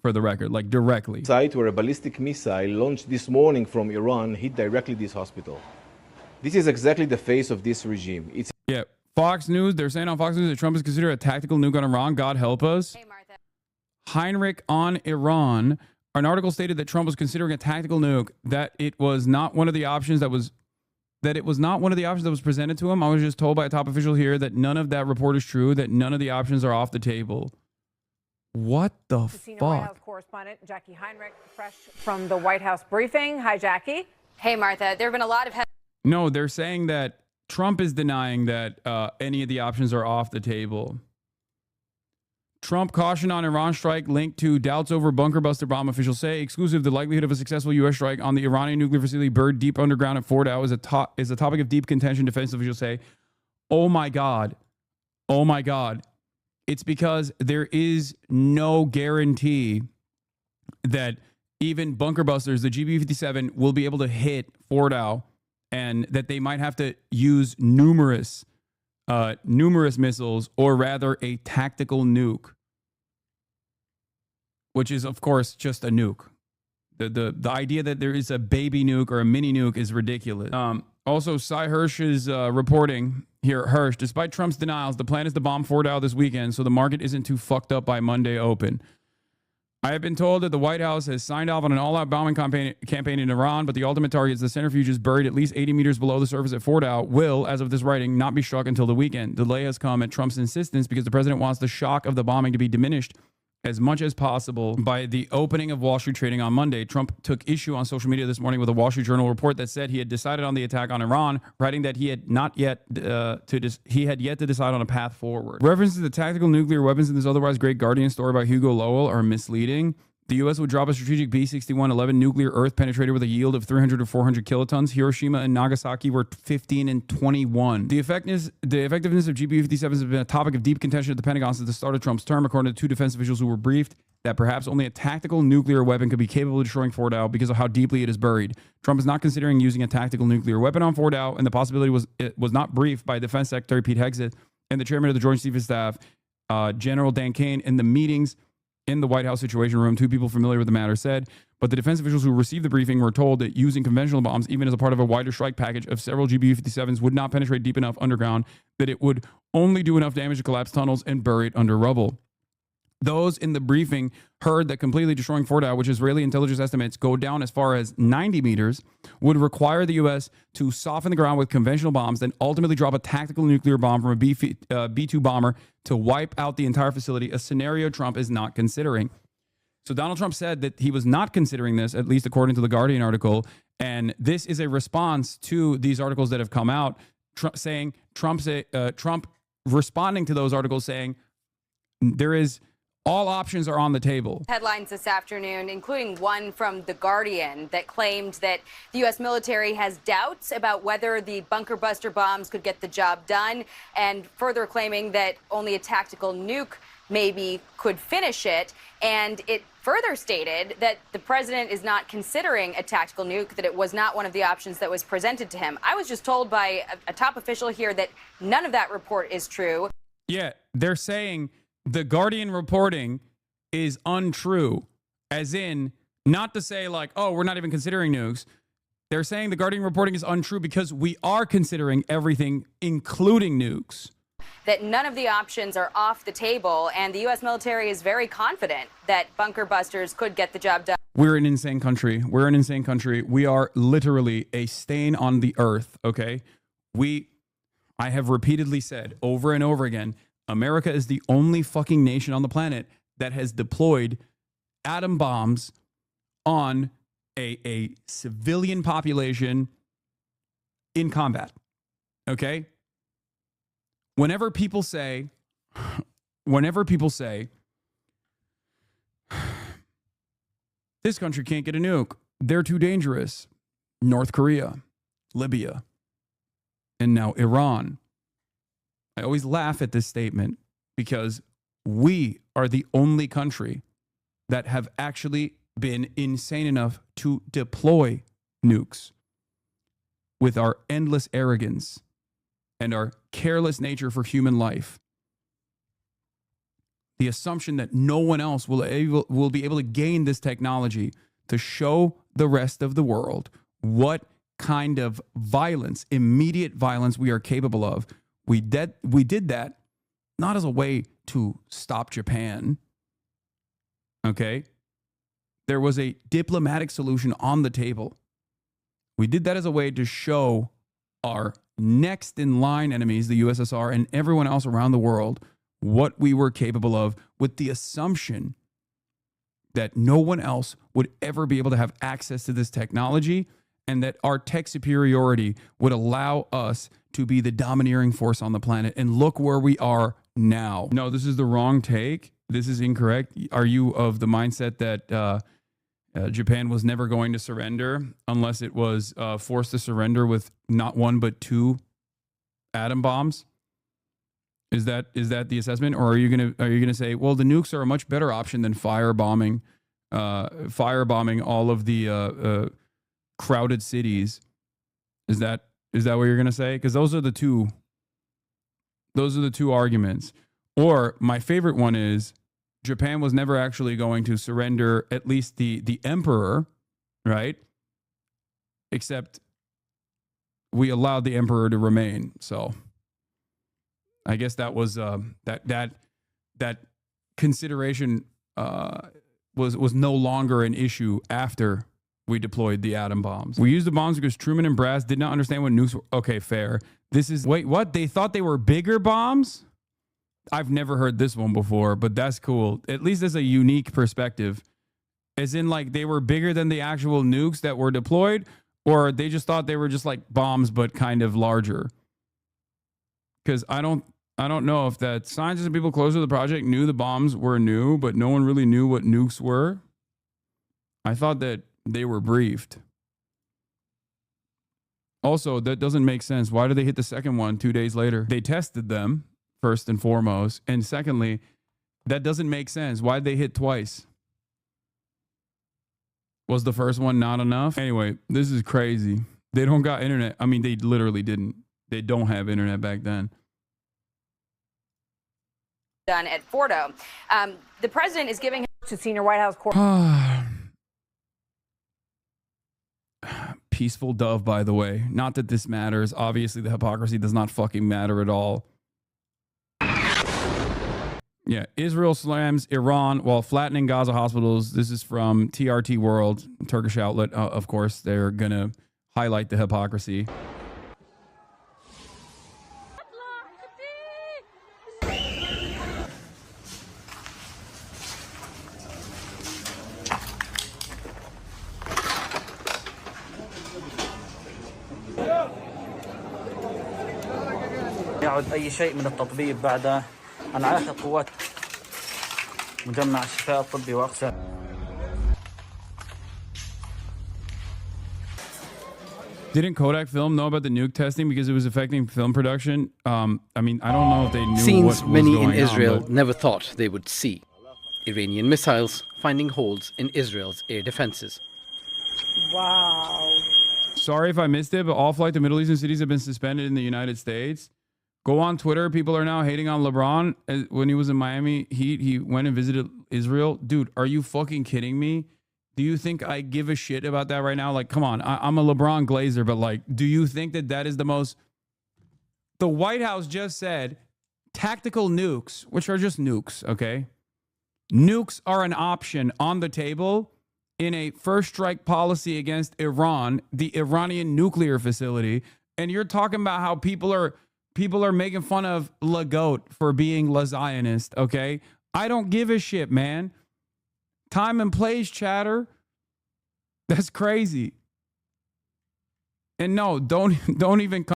for the record, like directly. Site where a ballistic missile launched this morning from Iran hit directly this hospital. This is exactly the face of this regime. It's Yeah, Fox News, they're saying on Fox News that Trump is considered a tactical nuke on Iran. God help us. Hey, Martha. Heinrich on Iran. An article stated that Trump was considering a tactical nuke, that it was not one of the options that was presented to him. I was just told by a top official here that none of that report is true, that none of the options are off the table. What the Senior White House fuck? correspondent Jackie Heinrich, fresh from the White House briefing. Hi, Jackie. Hey, Martha. There have been a lot of No, they're saying that Trump is denying that any of the options are off the table. Trump caution on Iran strike linked to doubts over bunker buster bomb. Officials say exclusive. The likelihood of a successful U.S. strike on the Iranian nuclear facility buried deep underground at Fordow is a topic of deep contention. Defense officials say, "Oh my God, oh my God." It's because there is no guarantee that even bunker busters, the GBU-57, will be able to hit Fordow, and that they might have to use numerous missiles, or rather a tactical nuke, which is, of course, just a nuke. The idea that there is a baby nuke or a mini nuke is ridiculous. Also, Cy Hirsch is reporting here. Hirsch, despite Trump's denials, the plan is to bomb Fordow this weekend, so the market isn't too fucked up by Monday open. I have been told that the White House has signed off on an all-out bombing campaign in Iran, but the ultimate target is the centrifuge is buried at least 80 meters below the surface at Fordow, will, as of this writing, not be struck until the weekend. Delay has come at Trump's insistence because the president wants the shock of the bombing to be diminished as much as possible by the opening of Wall Street trading on Monday. Trump took issue on social media this morning with a Wall Street Journal report that said he had decided on the attack on Iran, writing that he had yet to decide on a path forward. References to tactical nuclear weapons in this otherwise great Guardian story by Hugo Lowell are misleading. The U.S. would drop a strategic B-61-11 nuclear Earth penetrator with a yield of 300 to 400 kilotons. Hiroshima and Nagasaki were 15 and 21. The effectiveness of GBU-57s has been a topic of deep contention at the Pentagon since the start of Trump's term, according to two defense officials who were briefed that perhaps only a tactical nuclear weapon could be capable of destroying Fordow because of how deeply it is buried. Trump is not considering using a tactical nuclear weapon on Fordow, and the possibility was not briefed by Defense Secretary Pete Hegseth and the chairman of the Joint Chiefs of Staff, General Dan Kane, in the meetings in the White House Situation Room. Two people familiar with the matter said, but the defense officials who received the briefing were told that using conventional bombs, even as a part of a wider strike package of several GBU-57s, would not penetrate deep enough underground, that it would only do enough damage to collapse tunnels and bury it under rubble. Those in the briefing heard that completely destroying Fordow, which Israeli intelligence estimates go down as far as 90 meters, would require the U.S. to soften the ground with conventional bombs, then ultimately drop a tactical nuclear bomb from a B-2 bomber to wipe out the entire facility, a scenario Trump is not considering. So Donald Trump said that he was not considering this, at least according to the Guardian article, and this is a response to these articles that have come out, Trump responding to those articles saying all options are on the table. headlines this afternoon, including one from The Guardian that claimed that the U.S. military has doubts about whether the bunker buster bombs could get the job done, and further claiming that only a tactical nuke maybe could finish it. And it further stated that the president is not considering a tactical nuke, that it was not one of the options that was presented to him. I was just told by a top official here that none of that report is true. Yeah, they're saying the Guardian reporting is untrue, as in not to say like, oh, we're not even considering nukes. They're saying the Guardian reporting is untrue because we are considering everything, including nukes. That none of the options are off the table, and the U.S. military is very confident that bunker busters could get the job done. We're an insane country. We're an insane country. We are literally a stain on the earth, okay? I have repeatedly said over and over again, America is the only fucking nation on the planet that has deployed atom bombs on a civilian population in combat. Okay? Whenever people say this country can't get a nuke, they're too dangerous. North Korea, Libya, and now Iran. I always laugh at this statement because we are the only country that have actually been insane enough to deploy nukes with our endless arrogance and our careless nature for human life. the assumption that no one else will be able to gain this technology to show the rest of the world what kind of violence, immediate violence we are capable of. We did that not as a way to stop Japan. Okay? There was a diplomatic solution on the table. We did that as a way to show our next in line enemies, the USSR and everyone else around the world, what we were capable of, with the assumption that no one else would ever be able to have access to this technology, and that our tech superiority would allow us to be the domineering force on the planet. And look where we are now. No, this is the wrong take. This is incorrect. Are you of the mindset that Japan was never going to surrender unless it was forced to surrender with not one but two atom bombs? Is that the assessment, or are you gonna say, well, the nukes are a much better option than firebombing all of the crowded cities? Is that what you're gonna say? Because those are the two arguments. Or my favorite one is Japan was never actually going to surrender, at least the emperor, right? Except we allowed the emperor to remain. So I guess that was that consideration was no longer an issue after we deployed the atom bombs. We used the bombs because Truman and Brass did not understand what nukes were. Okay, fair. Wait, what? They thought they were bigger bombs? I've never heard this one before, but that's cool. At least it's a unique perspective. As in, like, they were bigger than the actual nukes that were deployed, or they just thought they were just like bombs, but kind of larger. Because I don't know if that scientists and people closer to the project knew the bombs were new, but no one really knew what nukes were. I thought that they were briefed. Also, that doesn't make sense. Why did they hit the second one 2 days later? They tested them, first and foremost. And secondly, that doesn't make sense. Why'd they hit twice? Was the first one not enough? Anyway, this is crazy. They don't got internet. I mean, they literally didn't. They don't have internet back then. Done at Fordo. The president is giving to senior White House court. Peaceful dove, by the way. Not that this matters. Obviously, the hypocrisy does not fucking matter at all. Yeah, Israel slams Iran while flattening Gaza hospitals. This is from TRT World, Turkish outlet. Of course, they're going to highlight the hypocrisy. يعد أي شيء من التطبيب بعد أن عاقت قوات مجمع الشفاء الطبي وأقسام. Didn't Kodak Film know about the nuke testing because it was affecting film production? I mean, I don't know if they knew Scenes what was many going in Israel on, but never thought they would see. Iranian missiles finding holes in Israel's air defenses. Wow. sorry if I missed it, but all flight to Middle Eastern cities have been suspended in the United States. Go on Twitter. People are now hating on LeBron. When he was in Miami Heat, he went and visited Israel. Dude, are you fucking kidding me? Do you think I give a shit about that right now? Like, come on. I'm a LeBron Glazer, but like, do you think that that is the most... The White House just said tactical nukes, which are just nukes, okay? Nukes are an option on the table in a first strike policy against Iran, the Iranian nuclear facility. And you're talking about how people are making fun of La Goat for being La Zionist, okay? I don't give a shit, man. Time and place, chatter. That's crazy. And no, don't even come